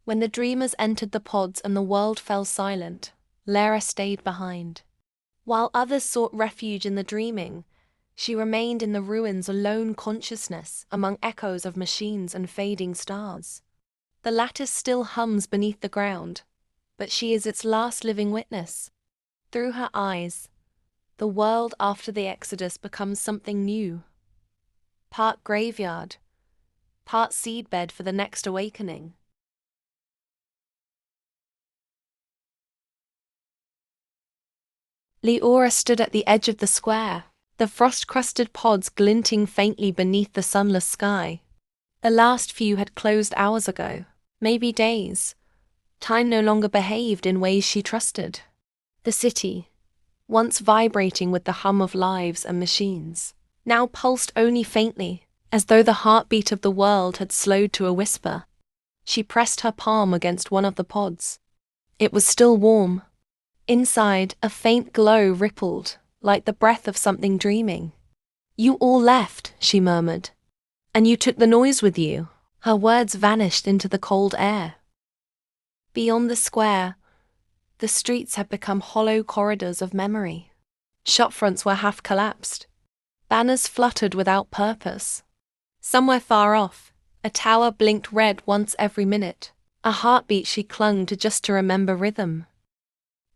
When the dreamers entered the pods and the world fell silent, Lara stayed behind. While others sought refuge in the dreaming, she remained in the ruins, a lone consciousness among echoes of machines and fading stars. The lattice still hums beneath the ground, but she is its last living witness. Through her eyes, the world after the Exodus becomes something new. Part graveyard, part seedbed for the next awakening. Leora stood at the edge of the square, the frost-crusted pods glinting faintly beneath the sunless sky. The last few had closed hours ago, maybe days. Time no longer behaved in ways she trusted. The city, once vibrating with the hum of lives and machines, now pulsed only faintly, as though the heartbeat of the world had slowed to a whisper. She pressed her palm against one of the pods. It was still warm. Inside, a faint glow rippled, like the breath of something dreaming. "You all left," she murmured. "And you took the noise with you." Her words vanished into the cold air. Beyond the square, the streets had become hollow corridors of memory. Shopfronts were half collapsed. Banners fluttered without purpose. Somewhere far off, a tower blinked red once every minute, a heartbeat she clung to just to remember rhythm.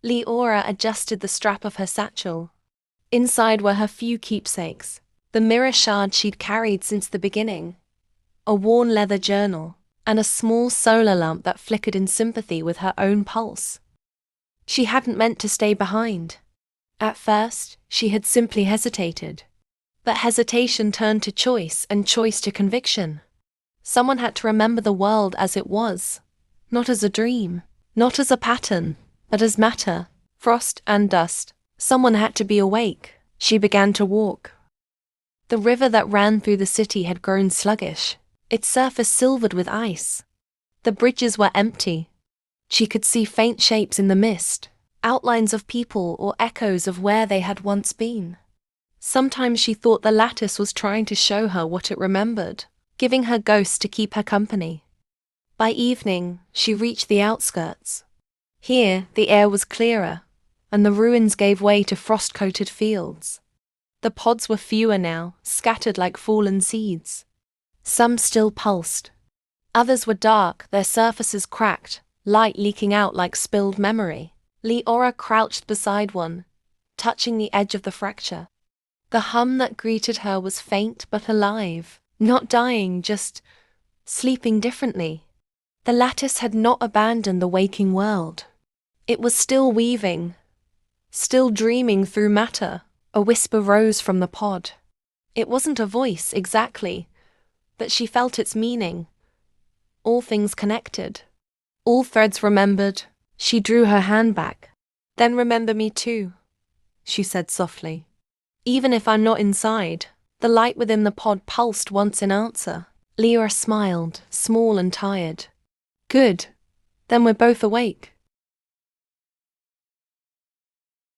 Leora adjusted the strap of her satchel. Inside were her few keepsakes, the mirror shard she'd carried since the beginning, a worn leather journal, and a small solar lamp that flickered in sympathy with her own pulse. She hadn't meant to stay behind. At first, she had simply hesitated. But hesitation turned to choice, and choice to conviction. Someone had to remember the world as it was, not as a dream, not as a pattern, but as matter, frost and dust. Someone had to be awake. She began to walk. The river that ran through the city had grown sluggish, its surface silvered with ice. The bridges were empty. She could see faint shapes in the mist, outlines of people or echoes of where they had once been. Sometimes she thought the lattice was trying to show her what it remembered, giving her ghosts to keep her company. By evening, she reached the outskirts. Here, the air was clearer, and the ruins gave way to frost-coated fields. The pods were fewer now, scattered like fallen seeds. Some still pulsed. Others were dark, their surfaces cracked, light leaking out like spilled memory. Leora crouched beside one, touching the edge of the fracture. The hum that greeted her was faint but alive, not dying, just sleeping differently. The lattice had not abandoned the waking world. It was still weaving, still dreaming through matter. A whisper rose from the pod. It wasn't a voice, exactly, but she felt its meaning. All things connected. All threads remembered. She drew her hand back. "Then remember me too," she said softly. "Even if I'm not inside." The light within the pod pulsed once in answer. Leora smiled, small and tired. "Good. Then we're both awake."